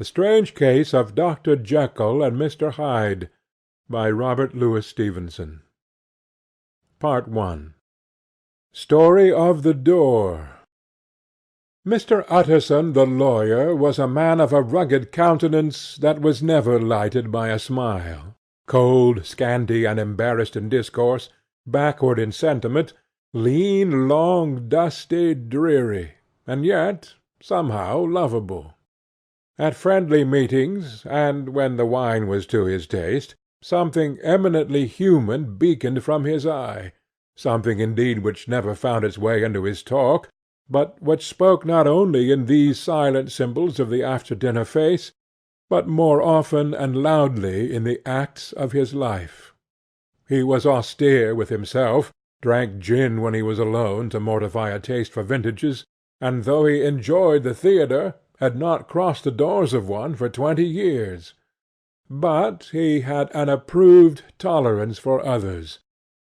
The Strange Case of Doctor Jekyll and Mr. Hyde, by Robert Louis Stevenson. Part I. Story of the Door. Mr. Utterson the lawyer was a man of a rugged countenance that was never lighted by a smile, cold, scanty, and embarrassed in discourse, backward in sentiment, lean, long, dusty, dreary, and yet somehow lovable. At friendly meetings, and when the wine was to his taste, something eminently human beaconed from his eye, something indeed which never found its way into his talk, but which spoke not only in these silent symbols of the after-dinner face, but more often and loudly in the acts of his life. He was austere with himself, drank gin when he was alone to mortify a taste for vintages, and though he enjoyed the theatre, had not crossed the doors of one for 20 years. But he had an approved tolerance for others,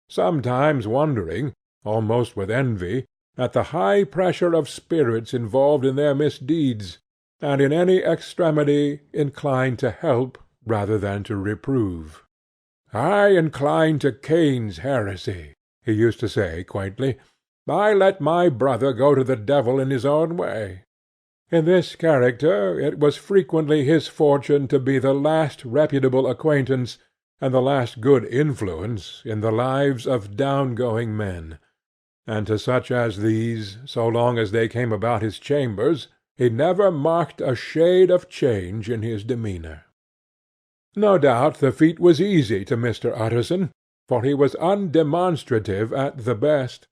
sometimes wondering, almost with envy, at the high pressure of spirits involved in their misdeeds, and in any extremity inclined to help rather than to reprove. "I incline to Cain's heresy," he used to say quaintly. "I let my brother go to the devil in his own way." In this character it was frequently his fortune to be the last reputable acquaintance and the last good influence in the lives of down-going men, and to such as these, so long as they came about his chambers, he never marked a shade of change in his demeanour. No doubt the feat was easy to Mr. Utterson, for he was undemonstrative at the best,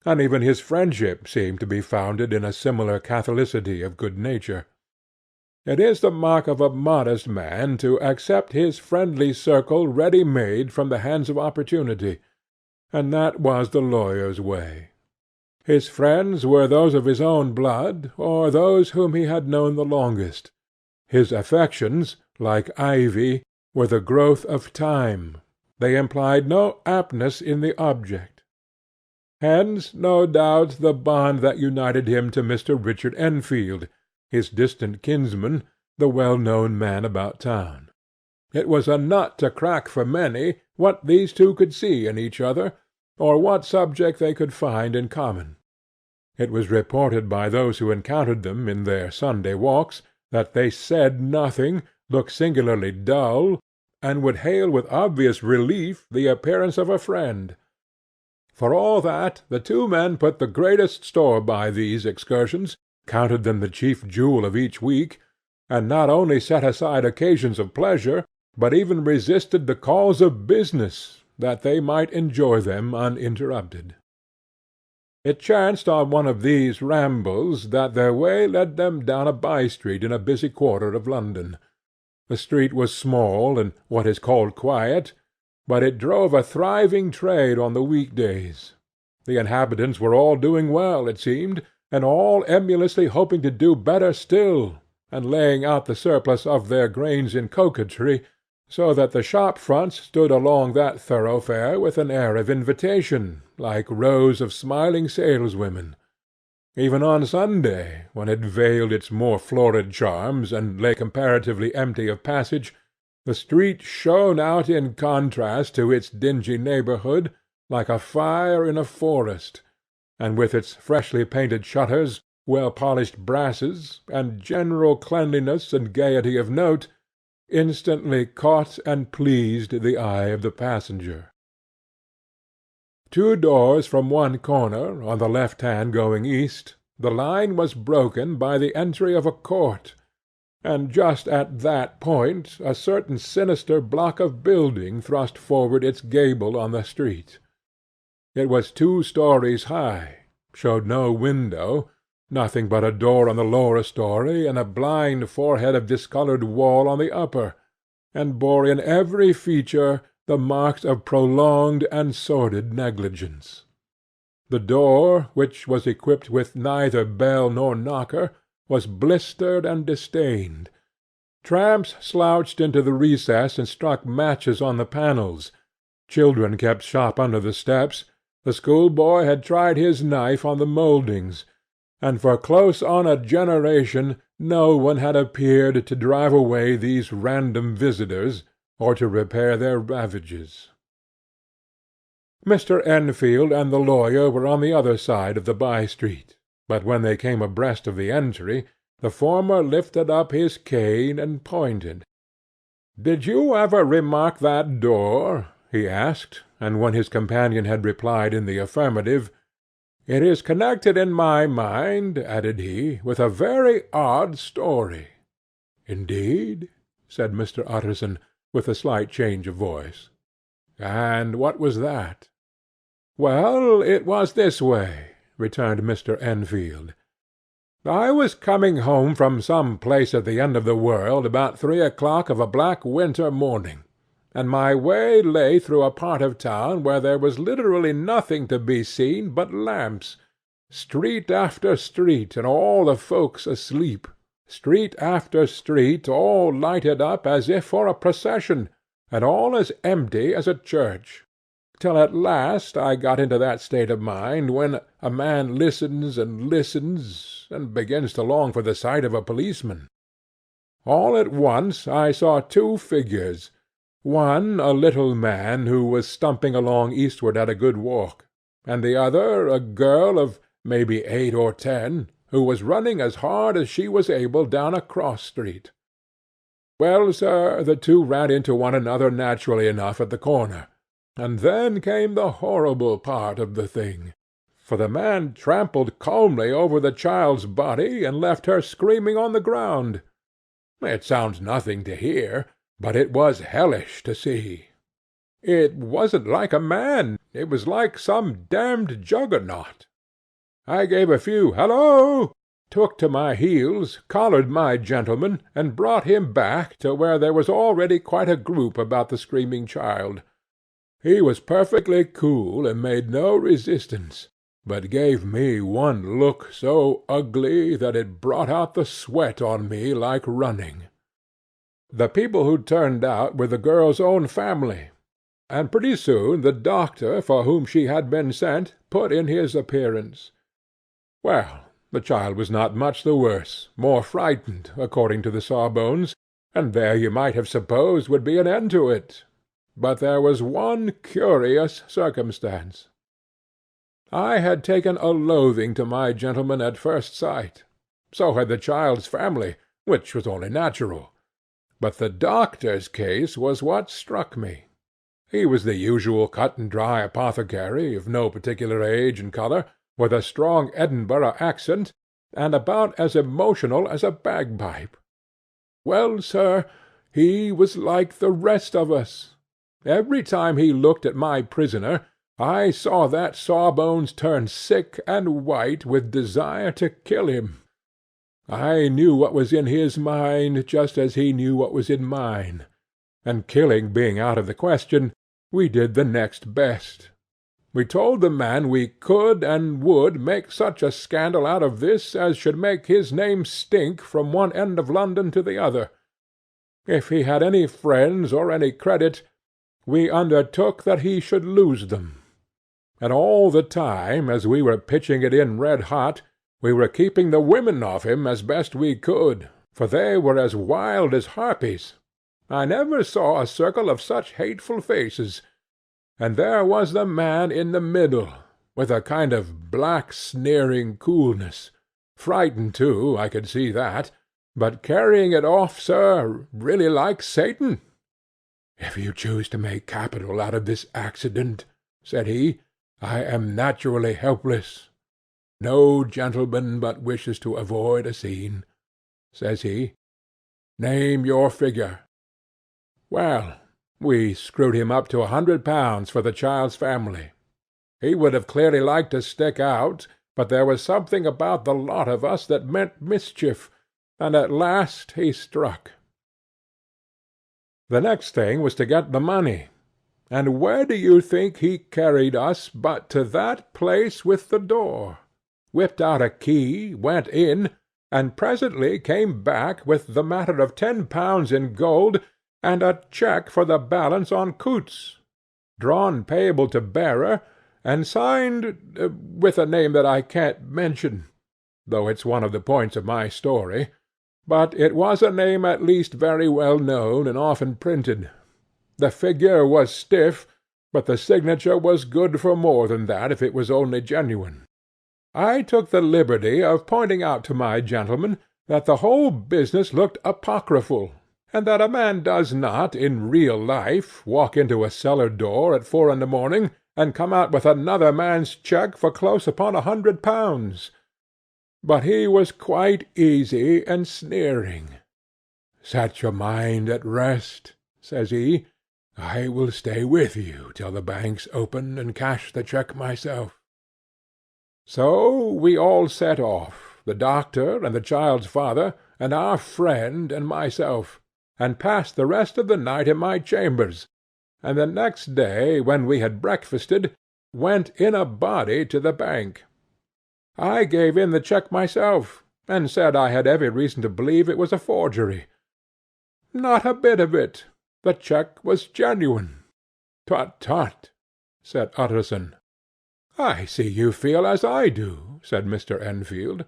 and even his friendship seemed to be founded in a similar catholicity of good nature. It is the mark of a modest man to accept his friendly circle ready-made from the hands of opportunity, and that was the lawyer's way. His friends were those of his own blood, or those whom he had known the longest. His affections, like ivy, were the growth of time. They implied no aptness in the object. Hence, no doubt, the bond that united him to Mr. Richard Enfield, his distant kinsman, the well-known man about town. It was a nut to crack for many what these two could see in each other, or what subject they could find in common. It was reported by those who encountered them in their Sunday walks, that they said nothing, looked singularly dull, and would hail with obvious relief the appearance of a friend. For all that, the two men put the greatest store by these excursions, counted them the chief jewel of each week, and not only set aside occasions of pleasure, but even resisted the calls of business, that they might enjoy them uninterrupted. It chanced on one of these rambles that their way led them down a by-street in a busy quarter of London. The street was small and what is called quiet, but it drove a thriving trade on the week-days. The inhabitants were all doing well, it seemed, and all emulously hoping to do better still, and laying out the surplus of their grains in coquetry, so that the shop-fronts stood along that thoroughfare with an air of invitation, like rows of smiling saleswomen. Even on Sunday, when it veiled its more florid charms, and lay comparatively empty of passage, the street shone out in contrast to its dingy neighbourhood, like a fire in a forest, and with its freshly painted shutters, well-polished brasses, and general cleanliness and gaiety of note, instantly caught and pleased the eye of the passenger. 2 doors from one corner, on the left hand going east, the line was broken by the entry of a court, and just at that point a certain sinister block of building thrust forward its gable on the street. It was 2 stories high, showed no window, nothing but a door on the lower story and a blind forehead of discoloured wall on the upper, and bore in every feature the marks of prolonged and sordid negligence. The door, which was equipped with neither bell nor knocker, was blistered and distained. Tramps slouched into the recess and struck matches on the panels. Children kept shop under the steps. The schoolboy had tried his knife on the mouldings. and for close on a generation no one had appeared to drive away these random visitors, or to repair their ravages. Mr. Enfield and the lawyer were on the other side of the by-street, but when they came abreast of the entry, the former lifted up his cane and pointed. "Did you ever remark that door?" he asked, and when his companion had replied in the affirmative, "It is connected in my mind," added he, "with a very odd story." "Indeed?" said Mr. Utterson, with a slight change of voice. "And what was that?" "Well, it was this way," returned Mr. Enfield. "I was coming home from some place at the end of the world about 3 o'clock of a black winter morning, and my way lay through a part of town where there was literally nothing to be seen but lamps, street after street, and all the folks asleep, street after street, all lighted up as if for a procession, and all as empty as a church, till at last I got into that state of mind when a man listens and listens, and begins to long for the sight of a policeman. All at once I saw two figures, one a little man who was stumping along eastward at a good walk, and the other a girl of maybe 8 or 10, who was running as hard as she was able down a cross-street. Well, sir, the two ran into one another naturally enough at the corner, and then came the horrible part of the thing, for the man trampled calmly over the child's body and left her screaming on the ground. It sounds nothing to hear, but it was hellish to see. It wasn't like a man, it was like some damned juggernaut. I gave a few "Hallo!" took to my heels, collared my gentleman, and brought him back to where there was already quite a group about the screaming child. He was perfectly cool, and made no resistance, but gave me one look so ugly that it brought out the sweat on me like running. The people who turned out were the girl's own family, and pretty soon the doctor for whom she had been sent put in his appearance. Well, the child was not much the worse, more frightened, according to the sawbones, and there you might have supposed would be an end to it. But there was one curious circumstance. I had taken a loathing to my gentleman at first sight. So had the child's family, which was only natural. But the doctor's case was what struck me. He was the usual cut-and-dry apothecary, of no particular age and colour, with a strong Edinburgh accent, and about as emotional as a bagpipe. Well, sir, he was like the rest of us. Every time he looked at my prisoner, I saw that Sawbones turn sick and white with desire to kill him. I knew what was in his mind just as he knew what was in mine, and killing being out of the question, we did the next best. We told the man we could and would make such a scandal out of this as should make his name stink from one end of London to the other. If he had any friends or any credit, we undertook that he should lose them. And all the time, as we were pitching it in red-hot, we were keeping the women off him as best we could, for they were as wild as harpies. I never saw a circle of such hateful faces. And there was the man in the middle, with a kind of black sneering coolness, frightened too, I could see that, but carrying it off, sir, really like Satan. "If you choose to make capital out of this accident," said he, "I am naturally helpless. No gentleman but wishes to avoid a scene," says he. "Name your figure." Well, we screwed him up to £100 for the child's family. He would have clearly liked to stick out, but there was something about the lot of us that meant mischief, and at last he struck. The next thing was to get the money, and where do you think he carried us but to that place with the door? Whipped out a key, went in, and presently came back with the matter of £10 in gold, and a cheque for the balance on Coutts, drawn payable to bearer, and signed with a name that I can't mention. though it's one of the points of my story, but it was a name at least very well known and often printed. The figure was stiff, but the signature was good for more than that if it was only genuine. I took the liberty of pointing out to my gentleman that the whole business looked apocryphal, and that a man does not, in real life, walk into a cellar door at 4 in the morning, and come out with another man's cheque for close upon £100. But he was quite easy and sneering. "Set your mind at rest," says he. "I will stay with you till the banks open, and cash the cheque myself." So we all set off, the doctor and the child's father, and our friend and myself, and passed the rest of the night in my chambers, and the next day, when we had breakfasted, went in a body to the bank. I gave in the cheque myself, and said I had every reason to believe it was a forgery. Not a bit of it. The cheque was genuine. "Tut, tut," said Utterson. "I see you feel as I do," said Mr. Enfield.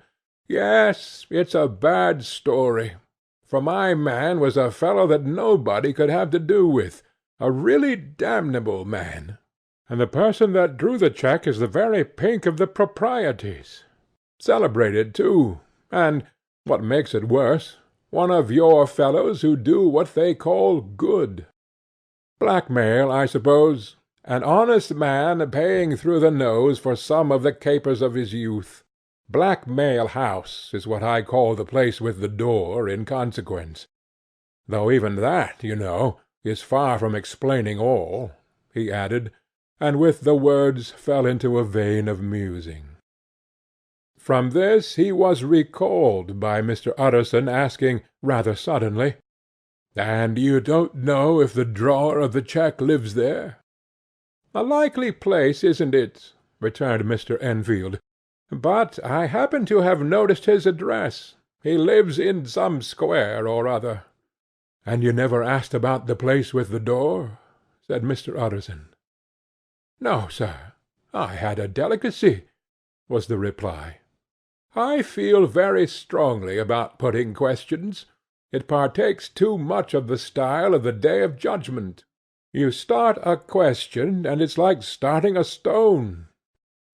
"Yes, it's a bad story, for my man was a fellow that nobody could have to do with, a really damnable man, and the person that drew the cheque is the very pink of the proprieties. Celebrated, too, and, what makes it worse, one of your fellows who do what they call good. Blackmail, I suppose. An honest man paying through the nose for some of the capers of his youth. Blackmail House is what I call the place with the door, in consequence. Though even that, you know, is far from explaining all," he added, and with the words fell into a vein of musing. From this he was recalled by Mr. Utterson asking, rather suddenly, "And you don't know if the drawer of the cheque lives there?" "A likely place, isn't it?" returned Mr. Enfield. "But I happen to have noticed his address. He lives in some square or other." "And you never asked about the place with the door?" said Mr. Utterson. "No, sir. I had a delicacy," was the reply. "I feel very strongly about putting questions. It partakes too much of the style of the Day of Judgment. You start a question, and it's like starting a stone.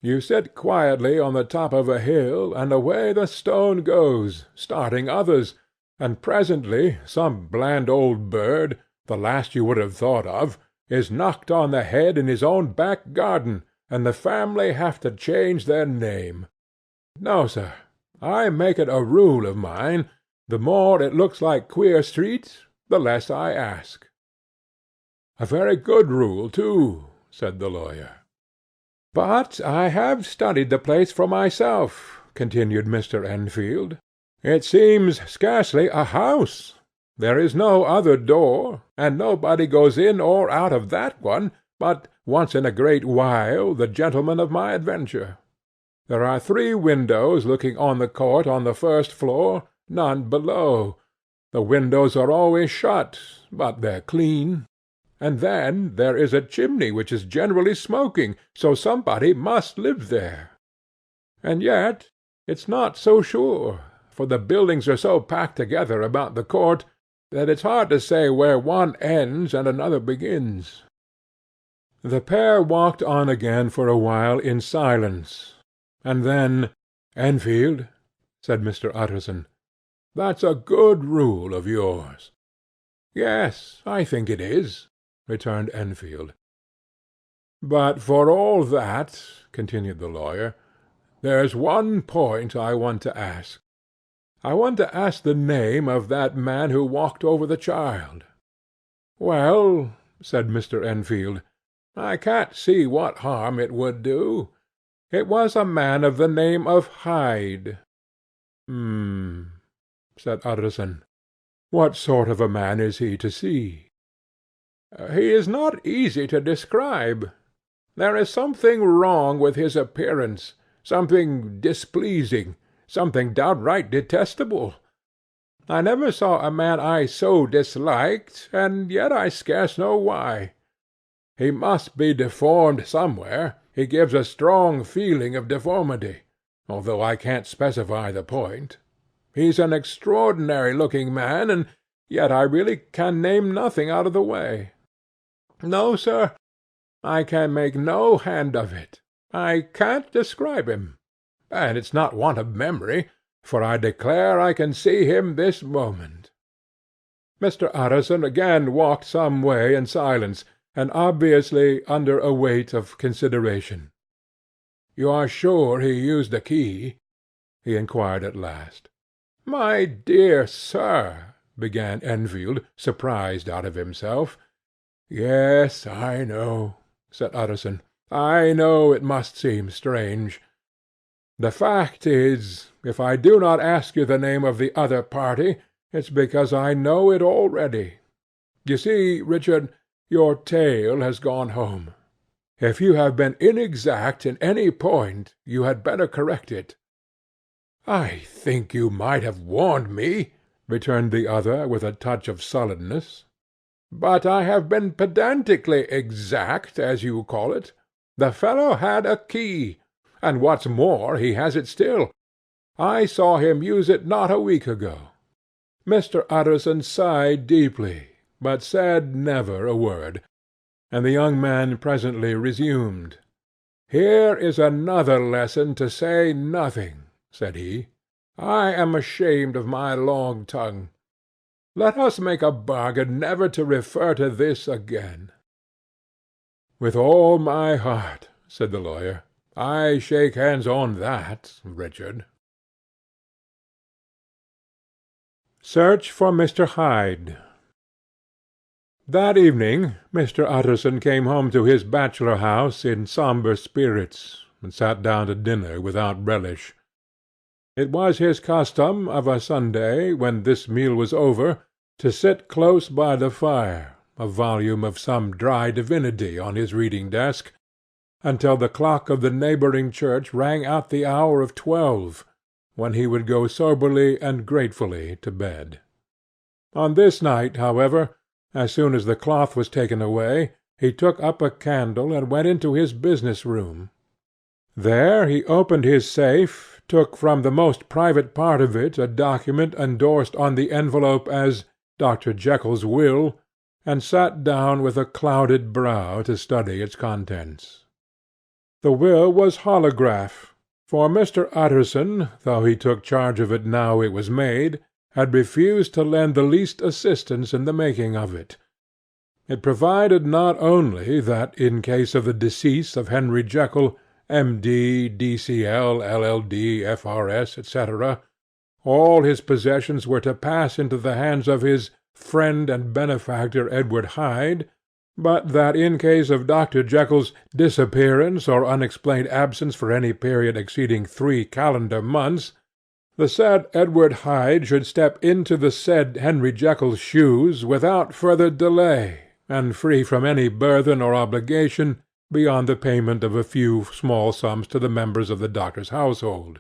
You sit quietly on the top of a hill, and away the stone goes, starting others, and presently some bland old bird, the last you would have thought of, is knocked on the head in his own back garden, and the family have to change their name. No, sir, I make it a rule of mine, the more it looks like Queer Street, the less I ask." "A very good rule, too," said the lawyer. "But I have studied the place for myself," continued Mr. Enfield. "It seems scarcely a house. There is no other door, and nobody goes in or out of that one but once in a great while the gentleman of my adventure. There are 3 windows looking on the court on the first floor, none below. The windows are always shut, but they're clean. And then there is a chimney which is generally smoking, so somebody must live there. And yet it's not so sure, for the buildings are so packed together about the court that it's hard to say where one ends and another begins." The pair walked on again for a while in silence, and then, "Enfield," said Mr. Utterson, "that's a good rule of yours." "Yes, I think it is," returned Enfield. "But for all that," continued the lawyer, "there's one point I want to ask. I want to ask the name of that man who walked over the child." "Well," said Mr. Enfield, "I can't see what harm it would do. It was a man of the name of Hyde." Said Utterson. "What sort of a man is he to see?" "He is not easy to describe. There is something wrong with his appearance, something displeasing, something downright detestable. I never saw a man I so disliked, and yet I scarce know why. He must be deformed somewhere. He gives a strong feeling of deformity. although I can't specify the point. He's an extraordinary-looking man, and yet I really can name nothing out of the way. No, sir, I can make no hand of it. I can't describe him, and it's not want of memory, for I declare I can see him this moment." Mr. Utterson again walked some way in silence, and obviously under a weight of consideration. "You are sure he used a key?" he inquired at last. "My dear sir," began Enfield, surprised out of himself. "Yes, I know," said Utterson. "I know it must seem strange. The fact is, if I do not ask you the name of the other party, it's because I know it already. You see, Richard, your tale has gone home. If you have been inexact in any point, you had better correct it." "I think you might have warned me," returned the other, with a touch of sullenness. "But I have been pedantically exact, as you call it. The fellow had a key, and what's more, he has it still. I saw him use it not a week ago." Mr. Utterson sighed deeply, but said never a word, and the young man presently resumed. "Here is another lesson to say nothing," said he. "I am ashamed of my long tongue. Let us make a bargain never to refer to this again." "With all my heart," said the lawyer. "I shake hands on that, Richard." Search for Mr. Hyde. That evening Mr. Utterson came home to his bachelor house in sombre spirits, and sat down to dinner without relish. It was his custom of a Sunday, when this meal was over, to sit close by the fire, a volume of some dry divinity on his reading-desk, until the clock of the neighbouring church rang out the hour of 12, when he would go soberly and gratefully to bed. On this night, however, as soon as the cloth was taken away, he took up a candle and went into his business-room. There he opened his safe, took from the most private part of it a document endorsed on the envelope as Dr. Jekyll's will, and sat down with a clouded brow to study its contents. The will was holograph, for Mr. Utterson, though he took charge of it now it was made, had refused to lend the least assistance in the making of it. It provided not only that, in case of the decease of Henry Jekyll, M.D., D.C.L., LL.D., F.R.S., etc., all his possessions were to pass into the hands of his friend and benefactor Edward Hyde, but that in case of Dr. Jekyll's disappearance or unexplained absence for any period exceeding 3 calendar months, the said Edward Hyde should step into the said Henry Jekyll's shoes without further delay, and free from any burthen or obligation beyond the payment of a few small sums to the members of the doctor's household.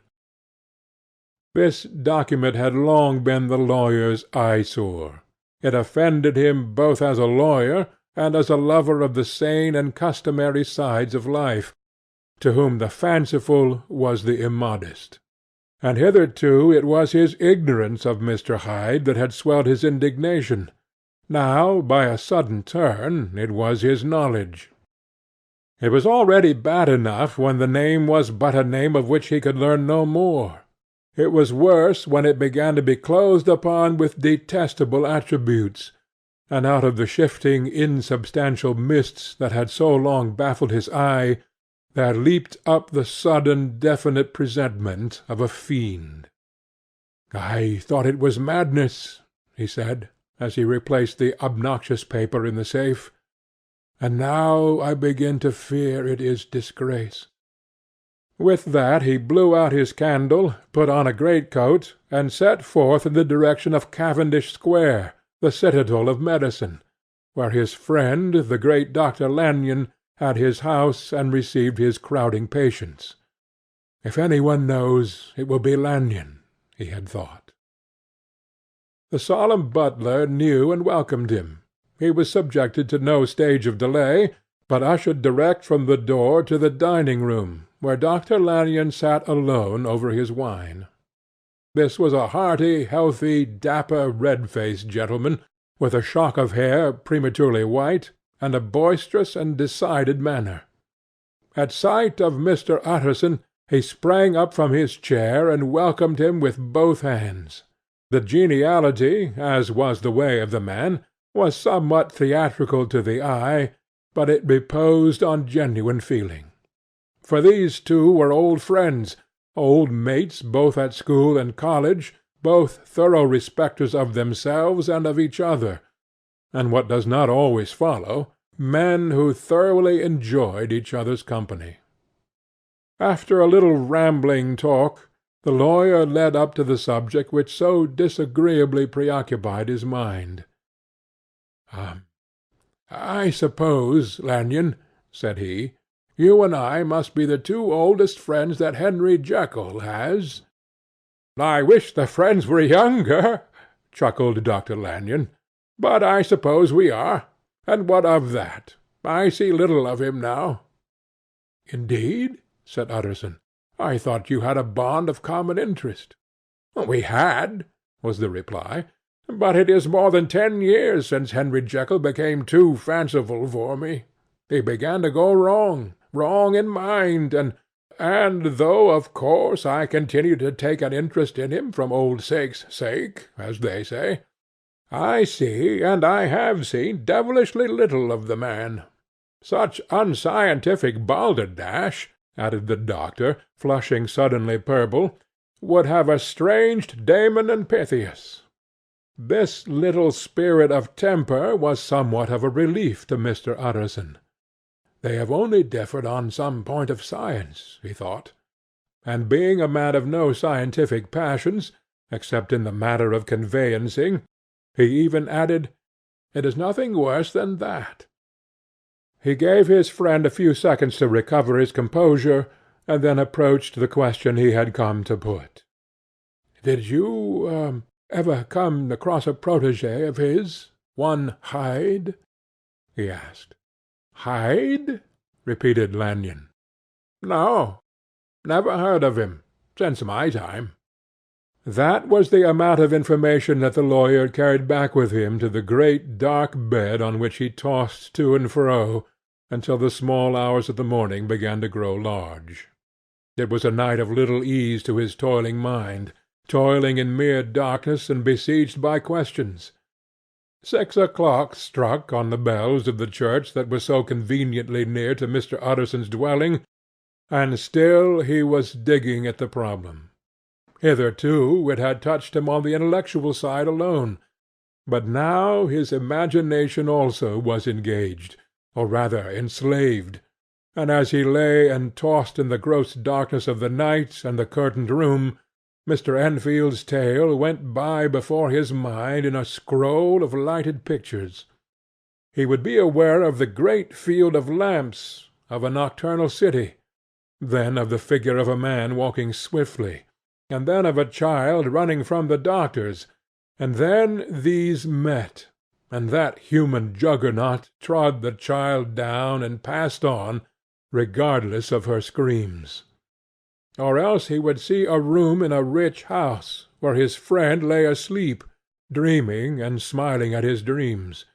This document had long been the lawyer's eyesore. It offended him both as a lawyer and as a lover of the sane and customary sides of life, to whom the fanciful was the immodest. And hitherto it was his ignorance of Mr. Hyde that had swelled his indignation. Now, by a sudden turn, it was his knowledge. It was already bad enough when the name was but a name of which he could learn no more. It was worse when it began to be clothed upon with detestable attributes, and out of the shifting insubstantial mists that had so long baffled his eye, there leaped up the sudden definite presentment of a fiend. "I thought it was madness," he said, as he replaced the obnoxious paper in the safe, "and now I begin to fear it is disgrace." With that he blew out his candle, put on a greatcoat, and set forth in the direction of Cavendish Square, the citadel of medicine, where his friend, the great Dr. Lanyon, had his house and received his crowding patients. If any one knows, it will be Lanyon, he had thought. The solemn butler knew and welcomed him. He was subjected to no stage of delay, but ushered direct from the door to the dining-room, where Dr. Lanyon sat alone over his wine. This was a hearty, healthy, dapper, red-faced gentleman, with a shock of hair prematurely white, and a boisterous and decided manner. At sight of Mr. Utterson, he sprang up from his chair and welcomed him with both hands. The geniality, as was the way of the man, was somewhat theatrical to the eye, but it reposed on genuine feeling. For these two were old friends, old mates both at school and college, both thorough respecters of themselves and of each other, and what does not always follow, men who thoroughly enjoyed each other's company. After a little rambling talk, the lawyer led up to the subject which so disagreeably preoccupied his mind. "I suppose, Lanyon," said he, "you and I must be the two oldest friends that Henry Jekyll has." "I wish the friends were younger," chuckled Dr. Lanyon, "but I suppose we are. And what of that? I see little of him now." "Indeed?" said Utterson. "I thought you had a bond of common interest." "We had," was the reply, "but it is more than 10 years since Henry Jekyll became too fanciful for me. He began to go wrong in mind, and though, of course, I continue to take an interest in him from old sake's sake, as they say, I see, and I have seen, devilishly little of the man. Such unscientific balderdash," added the doctor, flushing suddenly purple, "would have estranged Damon and Pythias." This little spirit of temper was somewhat of a relief to Mr. Utterson. They have only differed on some point of science, he thought; and being a man of no scientific passions, except in the matter of conveyancing, he even added, "It is nothing worse than that." He gave his friend a few seconds to recover his composure, and then approached the question he had come to put. "Did you ever come across a protégé of his, one Hyde?" he asked. "Hyde?" repeated Lanyon. "No, never heard of him, since my time." That was the amount of information that the lawyer carried back with him to the great dark bed on which he tossed to and fro until the small hours of the morning began to grow large. It was a night of little ease to his toiling mind, toiling in mere darkness and besieged by questions. 6 o'clock struck on the bells of the church that was so conveniently near to Mr. Utterson's dwelling, and still he was digging at the problem. Hitherto it had touched him on the intellectual side alone, but now his imagination also was engaged, or rather enslaved, and as he lay and tossed in the gross darkness of the night and the curtained room, Mr. Enfield's tale went by before his mind in a scroll of lighted pictures. He would be aware of the great field of lamps, of a nocturnal city, then of the figure of a man walking swiftly, and then of a child running from the doctor's, and then these met, and that human juggernaut trod the child down and passed on, regardless of her screams. Or else he would see a room in a rich house, where his friend lay asleep, dreaming and smiling at his dreams,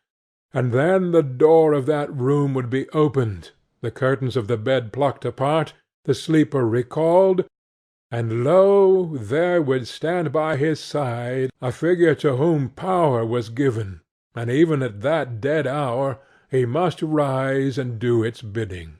and then the door of that room would be opened, the curtains of the bed plucked apart, the sleeper recalled, and lo, there would stand by his side a figure to whom power was given, and even at that dead hour he must rise and do its bidding.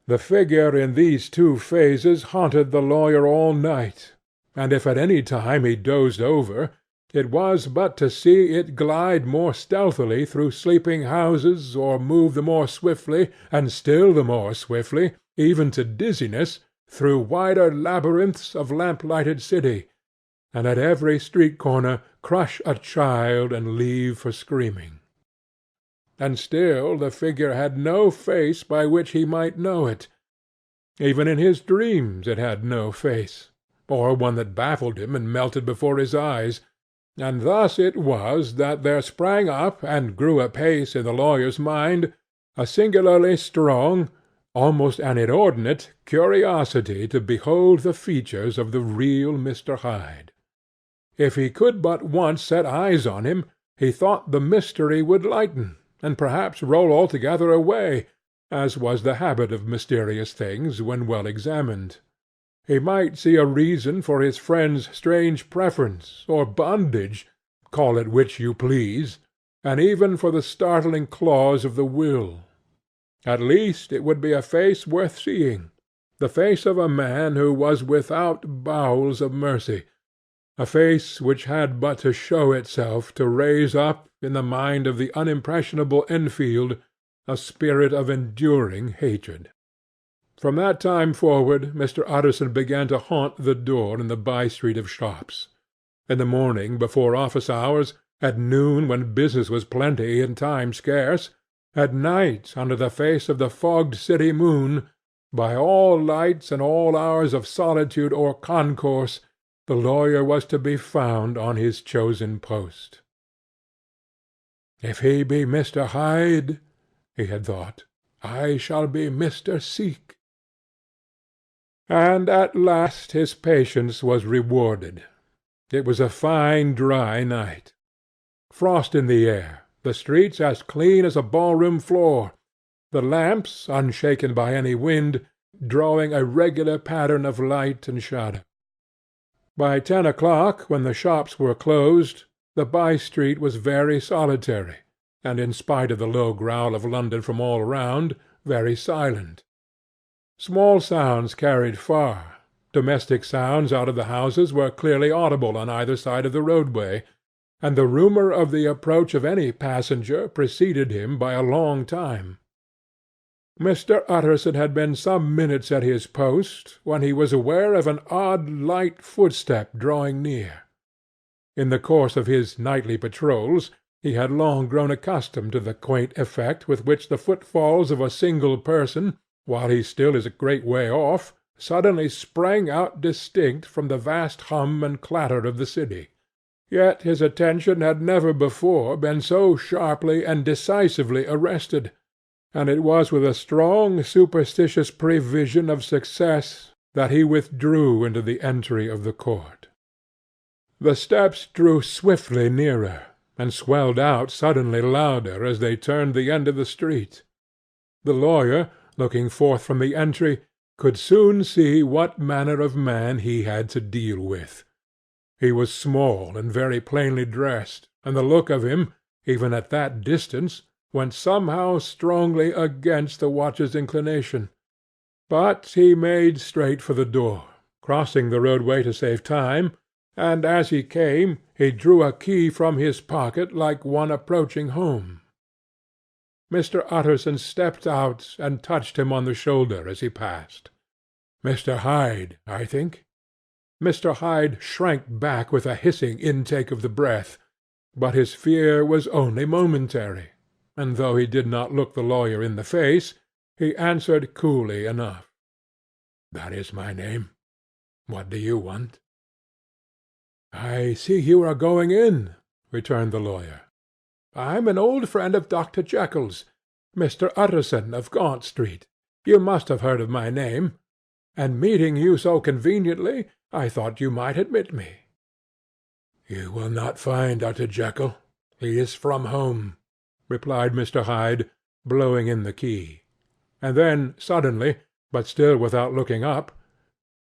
The figure in these two phases haunted the lawyer all night, and if at any time he dozed over, it was but to see it glide more stealthily through sleeping houses, or move the more swiftly, and still the more swiftly, even to dizziness, through wider labyrinths of lamp-lighted city, and at every street-corner crush a child and leave for screaming. And still the figure had no face by which he might know it. Even in his dreams it had no face, or one that baffled him and melted before his eyes, and thus it was that there sprang up and grew apace in the lawyer's mind a singularly strong, almost an inordinate curiosity to behold the features of the real Mr. Hyde. If he could but once set eyes on him, he thought the mystery would lighten, and perhaps roll altogether away, as was the habit of mysterious things when well examined. He might see a reason for his friend's strange preference, or bondage, call it which you please, and even for the startling clause of the will. At least it would be a face worth seeing, the face of a man who was without bowels of mercy, a face which had but to show itself to raise up, in the mind of the unimpressionable Enfield, a spirit of enduring hatred. From that time forward Mr. Utterson began to haunt the door in the by-street of shops. In the morning before office hours, at noon when business was plenty and time scarce, at night under the face of the fogged city moon, by all lights and all hours of solitude or concourse, the lawyer was to be found on his chosen post. "If he be Mr. Hyde," he had thought, "I shall be Mr. Seek." And at last his patience was rewarded. It was a fine dry night. Frost in the air, the streets as clean as a ball-room floor, the lamps, unshaken by any wind, drawing a regular pattern of light and shadow. By 10 o'clock, when the shops were closed, the by-street was very solitary, and, in spite of the low growl of London from all around, very silent. Small sounds carried far. Domestic sounds out of the houses were clearly audible on either side of the roadway, and the rumour of the approach of any passenger preceded him by a long time. Mr. Utterson had been some minutes at his post, when he was aware of an odd light footstep drawing near. In the course of his nightly patrols he had long grown accustomed to the quaint effect with which the footfalls of a single person, while he still is a great way off, suddenly sprang out distinct from the vast hum and clatter of the city. Yet his attention had never before been so sharply and decisively arrested, and it was with a strong superstitious prevision of success that he withdrew into the entry of the court. The steps drew swiftly nearer, and swelled out suddenly louder as they turned the end of the street. The lawyer, looking forth from the entry, could soon see what manner of man he had to deal with. He was small and very plainly dressed, and the look of him, even at that distance, went somehow strongly against the watcher's inclination. But he made straight for the door, crossing the roadway to save time, and as he came he drew a key from his pocket like one approaching home. Mr. Utterson stepped out and touched him on the shoulder as he passed. "Mr. Hyde, I think." Mr. Hyde shrank back with a hissing intake of the breath, but his fear was only momentary, and though he did not look the lawyer in the face, he answered coolly enough. "That is my name. What do you want?" "I see you are going in," returned the lawyer. "I'm an old friend of Dr. Jekyll's, Mr. Utterson of Gaunt Street. You must have heard of my name, and meeting you so conveniently, I thought you might admit me." "You will not find Dr. Jekyll. He is from home," replied Mr. Hyde, blowing in the key. And then suddenly, but still without looking up,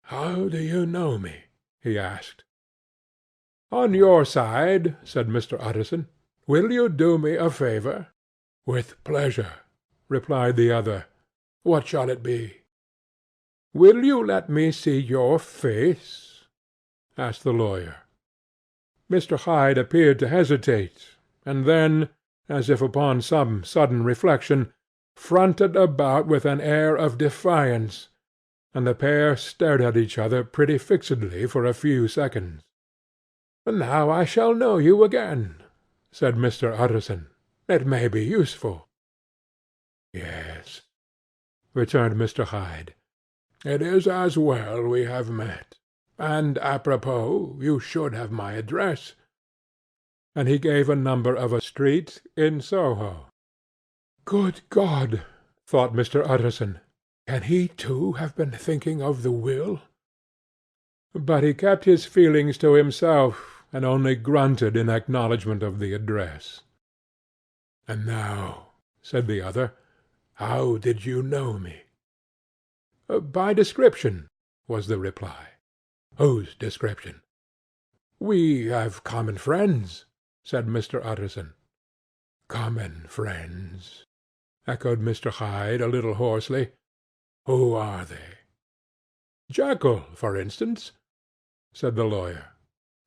"How do you know me?" he asked. "On your side," said Mr. Utterson. "Will you do me a favour?" "With pleasure," replied the other. "What shall it be?" "Will you let me see your face?" asked the lawyer. Mr. Hyde appeared to hesitate, and then, as if upon some sudden reflection, fronted about with an air of defiance, and the pair stared at each other pretty fixedly for a few seconds. "Now I shall know you again," said Mr. Utterson. "It may be useful." "Yes," returned Mr. Hyde. "It is as well we have met. And, apropos, you should have my address." And he gave a number of a street in Soho. "Good God!" thought Mr. Utterson. Can he too have been thinking of the will?" But he kept his feelings to himself, and only grunted in acknowledgment of the address. "And now," said the other, "how did you know me?" "By description," was the reply. "Whose description?" "We have common friends," said Mr. Utterson. "Common friends," echoed Mr. Hyde a little hoarsely. "Who are they?" "Jekyll, for instance," said the lawyer.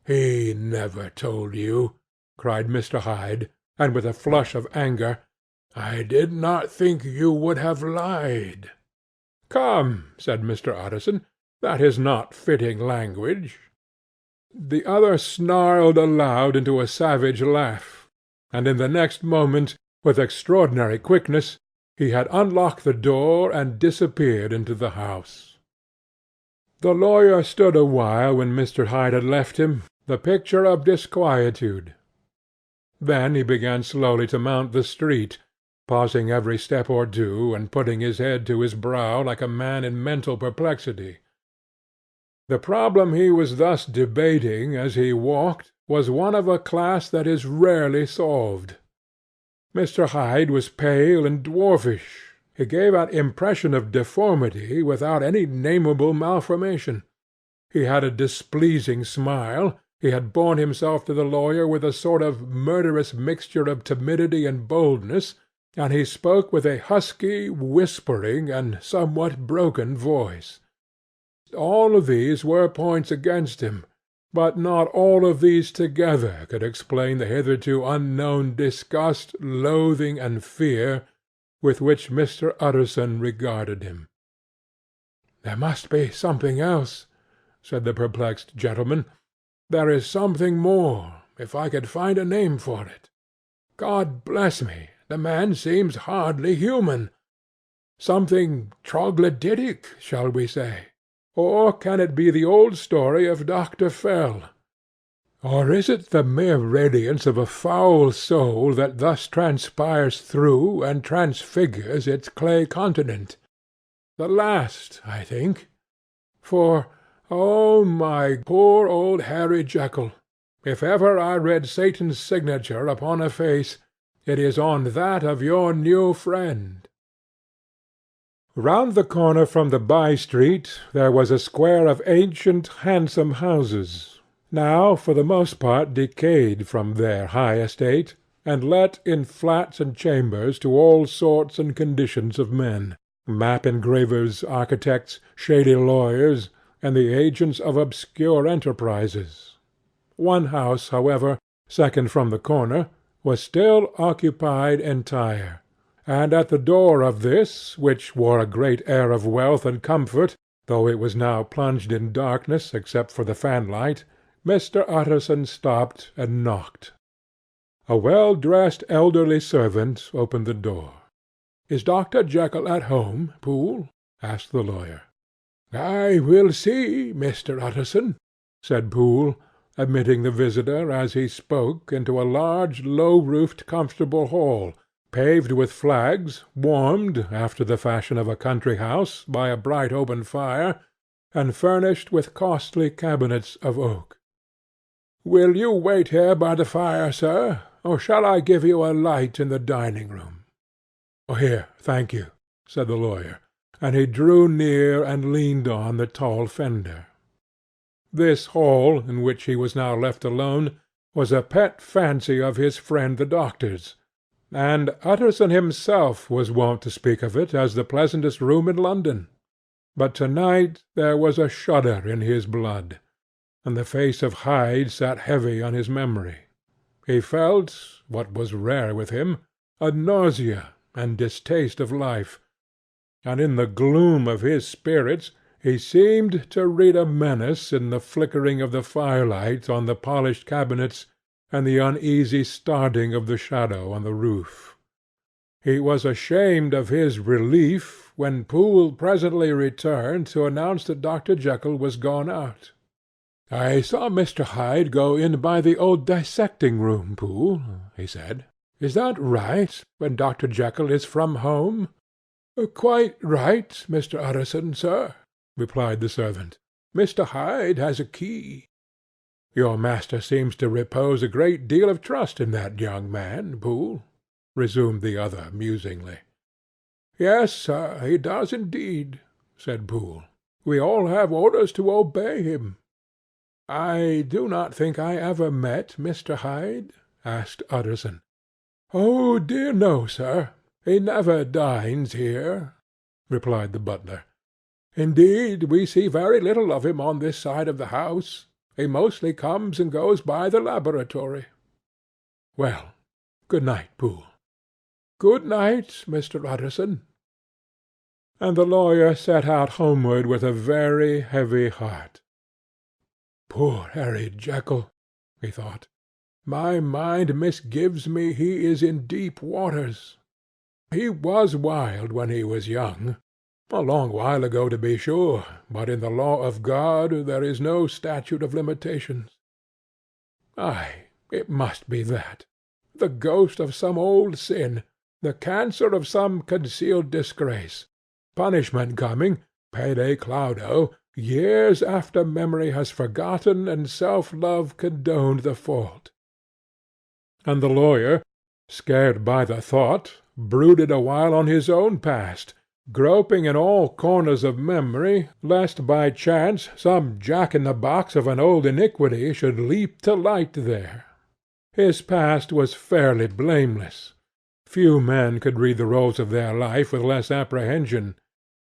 "He never told you!" cried Mr. Hyde, and with a flush of anger. "I did not think you would have lied." "Come," said Mr. Utterson, "that is not fitting language." The other snarled aloud into a savage laugh, and in the next moment, with extraordinary quickness, he had unlocked the door and disappeared into the house. The lawyer stood a while when Mr. Hyde had left him, the picture of disquietude. Then he began slowly to mount the street, pausing every step or two, and putting his head to his brow like a man in mental perplexity. The problem he was thus debating as he walked was one of a class that is rarely solved. Mr. Hyde was pale and dwarfish. He gave an impression of deformity without any nameable malformation. He had a displeasing smile. He had borne himself to the lawyer with a sort of murderous mixture of timidity and boldness, and he spoke with a husky, whispering, and somewhat broken voice. All of these were points against him, but not all of these together could explain the hitherto unknown disgust, loathing, and fear with which Mr. Utterson regarded him. "There must be something else," said the perplexed gentleman. "There is something more, if I could find a name for it. God bless me, the man seems hardly human. Something troglodytic, shall we say? Or can it be the old story of Dr. Fell? Or is it the mere radiance of a foul soul that thus transpires through and transfigures its clay continent? The last, I think. For, oh, my poor old Harry Jekyll, if ever I read Satan's signature upon a face, it is on that of your new friend." Round the corner from the by-street there was a square of ancient, handsome houses, now for the most part decayed from their high estate, and let in flats and chambers to all sorts and conditions of men, map engravers, architects, shady lawyers, and the agents of obscure enterprises. One house, however, second from the corner, was still occupied entire, and at the door of this, which wore a great air of wealth and comfort, though it was now plunged in darkness except for the fanlight, Mr. Utterson stopped and knocked. A well-dressed elderly servant opened the door. "Is Dr. Jekyll at home, Poole?" asked the lawyer. "I will see, Mr. Utterson," said Poole, admitting the visitor, as he spoke, into a large, low-roofed, comfortable hall, paved with flags, warmed, after the fashion of a country house, by a bright open fire, and furnished with costly cabinets of oak. "Will you wait here by the fire, sir, or shall I give you a light in the dining-room?" "Here, thank you," said the lawyer, and he drew near and leaned on the tall fender. This hall, in which he was now left alone, was a pet fancy of his friend the doctor's, and Utterson himself was wont to speak of it as the pleasantest room in London. But to-night there was a shudder in his blood, and the face of Hyde sat heavy on his memory. He felt, what was rare with him, a nausea and distaste of life, and in the gloom of his spirits he seemed to read a menace in the flickering of the firelight on the polished cabinets and the uneasy starting of the shadow on the roof. He was ashamed of his relief when Poole presently returned to announce that Dr. Jekyll was gone out. "I saw Mr. Hyde go in by the old dissecting-room, Poole," he said. "Is that right, when Dr. Jekyll is from home?" "Quite right, Mr. Utterson, sir," replied the servant. "Mr. Hyde has a key." "Your master seems to repose a great deal of trust in that young man, Poole," resumed the other musingly. "Yes, sir, he does indeed," said Poole. "We all have orders to obey him." "I do not think I ever met Mr. Hyde?" asked Utterson. "Oh dear no, sir. He never dines here," replied the butler. "Indeed, we see very little of him on this side of the house. He mostly comes and goes by the laboratory." "Well, good night, Poole." "Good night, Mr. Utterson." And the lawyer set out homeward with a very heavy heart. "Poor Harry Jekyll," he thought. "My mind misgives me he is in deep waters. He was wild when he was young. A long while ago, to be sure, but in the law of God there is no statute of limitations. Ay, it must be that. The ghost of some old sin, the cancer of some concealed disgrace, punishment coming, pede claudo, years after memory has forgotten and self-love condoned the fault." And the lawyer, scared by the thought, brooded awhile on his own past, groping in all corners of memory, lest by chance some jack-in-the-box of an old iniquity should leap to light there. His past was fairly blameless. Few men could read the rolls of their life with less apprehension.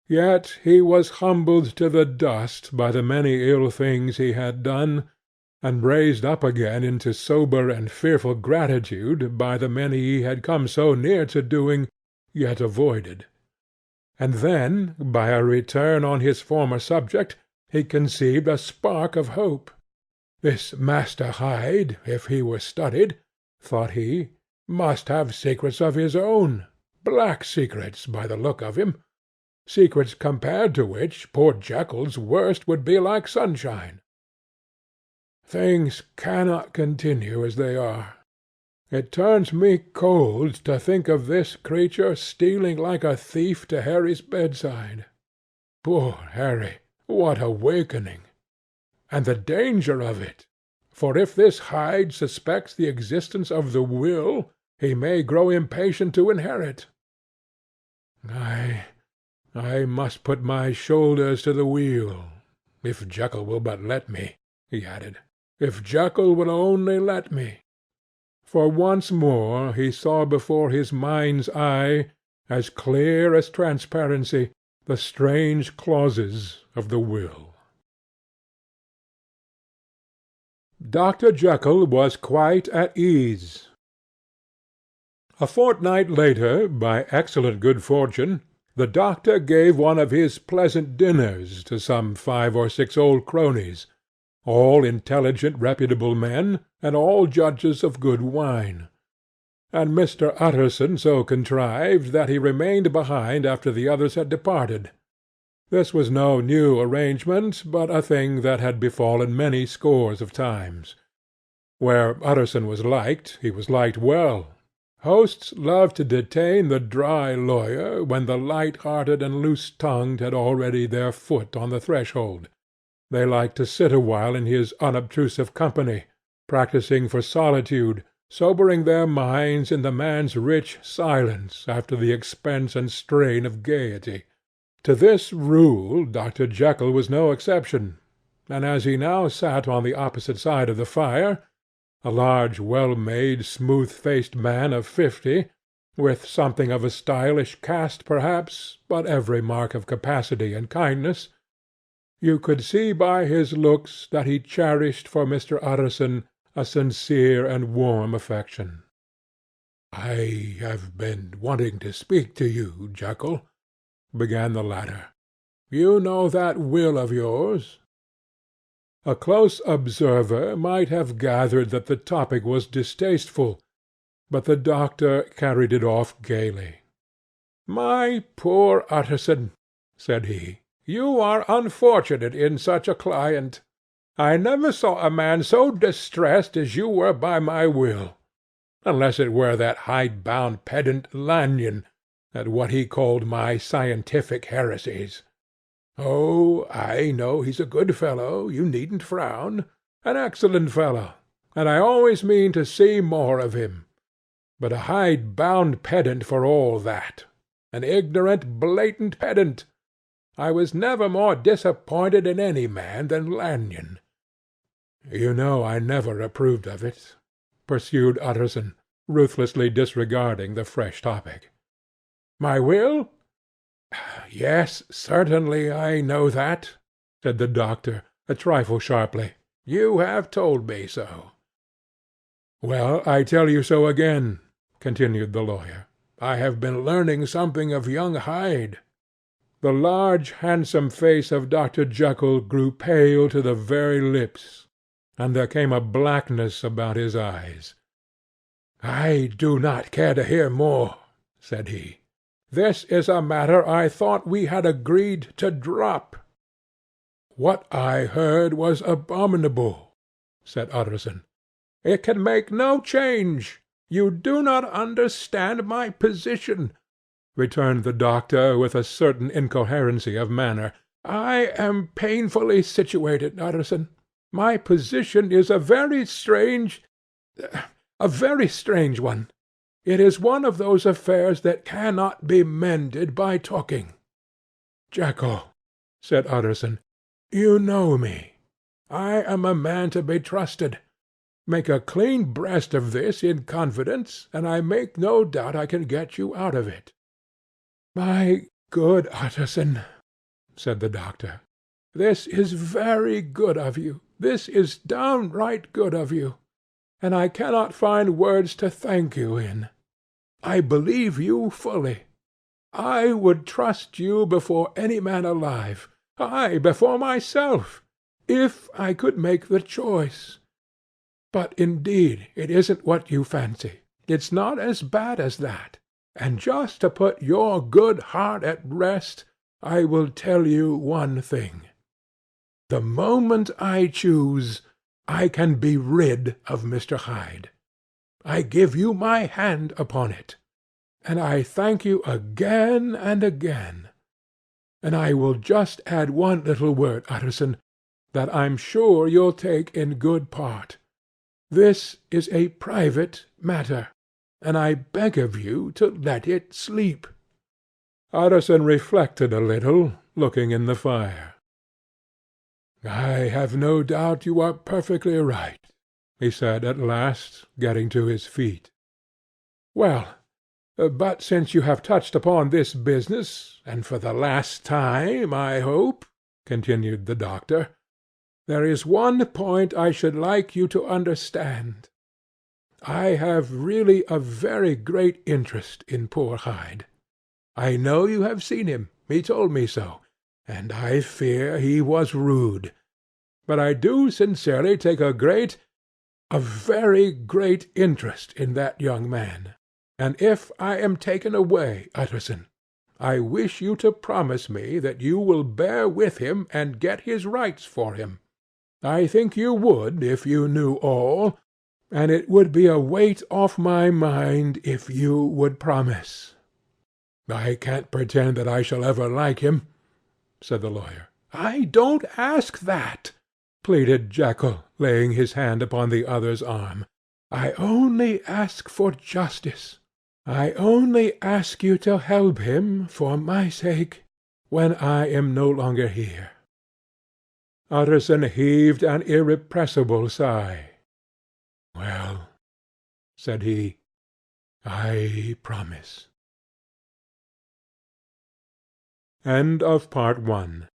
Yet he was humbled to the dust by the many ill things he had done, and raised up again into sober and fearful gratitude by the many he had come so near to doing, yet avoided. And then, by a return on his former subject, he conceived a spark of hope. This Master Hyde, if he were studied, thought he, must have secrets of his own, black secrets by the look of him, secrets compared to which poor Jekyll's worst would be like sunshine. Things cannot continue as they are. It turns me cold to think of this creature stealing like a thief to Harry's bedside. Poor Harry, what awakening! And the danger of it, for if this Hyde suspects the existence of the will, he may grow impatient to inherit. I must put my shoulders to the wheel, if Jekyll will but let me," he added. "If Jekyll will only let me." For once more he saw before his mind's eye, as clear as transparency, the strange clauses of the will. Dr. Jekyll was quite at ease. A fortnight later, by excellent good fortune, the doctor gave one of his pleasant dinners to some 5 or 6 old cronies, all intelligent reputable men, and all judges of good wine; and Mr. Utterson so contrived that he remained behind after the others had departed. This was no new arrangement, but a thing that had befallen many scores of times. Where Utterson was liked, he was liked well. Hosts loved to detain the dry lawyer when the light-hearted and loose-tongued had already their foot on the threshold. They liked to sit awhile in his unobtrusive company, practising for solitude, sobering their minds in the man's rich silence after the expense and strain of gaiety. To this rule Dr. Jekyll was no exception, and as he now sat on the opposite side of the fire, a large, well-made, smooth-faced man of 50, with something of a stylish cast perhaps, but every mark of capacity and kindness, you could see by his looks that he cherished for Mr. Utterson a sincere and warm affection. "I have been wanting to speak to you, Jekyll," began the latter. "You know that will of yours?" A close observer might have gathered that the topic was distasteful, but the doctor carried it off gaily. "My poor Utterson," said he, "you are unfortunate in such a client. I never saw a man so distressed as you were by my will, unless it were that hide-bound pedant Lanyon, at what he called my scientific heresies. Oh, I know he's a good fellow, you needn't frown, an excellent fellow, and I always mean to see more of him, but a hide-bound pedant for all that, an ignorant, blatant pedant. I was never more disappointed in any man than Lanyon. You know I never approved of it, pursued Utterson, ruthlessly disregarding the fresh topic. My will? Yes, certainly I know that, said the doctor, a trifle sharply. You have told me so. Well, I tell you so again, continued the lawyer. I have been learning something of young Hyde. The large, handsome face of Dr. Jekyll grew pale to the very lips, and there came a blackness about his eyes. I do not care to hear more, said he. This is a matter I thought we had agreed to drop. What I heard was abominable, said Utterson. It can make no change. You do not understand my position, returned the doctor with a certain incoherency of manner. I am painfully situated, Utterson. My position is a very strange one. It is one of those affairs that cannot be mended by talking. Jekyll, said Utterson, you know me. I am a man to be trusted. Make a clean breast of this in confidence, and I make no doubt I can get you out of it. My good Utterson, said the doctor, this is very good of you. This is downright good of you, and I cannot find words to thank you in. I believe you fully. I would trust you before any man alive, aye, before myself, if I could make the choice. But indeed it isn't what you fancy. It's not as bad as that. And just to put your good heart at rest, I will tell you one thing. The moment I choose, I can be rid of Mr. Hyde. I give you my hand upon it, and I thank you again and again. And I will just add one little word, Utterson, that I'm sure you'll take in good part. This is a private matter, and I beg of you to let it sleep. Utterson reflected a little, looking in the fire. I have no doubt you are perfectly right, he said at last, getting to his feet. Well, but since you have touched upon this business, and for the last time, I hope, continued the doctor, there is one point I should like you to understand. I have really a very great interest in poor Hyde. I know you have seen him. He told me so, and I fear he was rude. But I do sincerely take a very great interest in that young man, and if I am taken away, Utterson, I wish you to promise me that you will bear with him and get his rights for him. I think you would if you knew all, and it would be a weight off my mind if you would promise. I can't pretend that I shall ever like him, said the lawyer. I don't ask that, pleaded Jekyll, laying his hand upon the other's arm. I only ask for justice. I only ask you to help him, for my sake, when I am no longer here. Utterson heaved an irrepressible sigh. Well, said he, I promise. End of Part 1.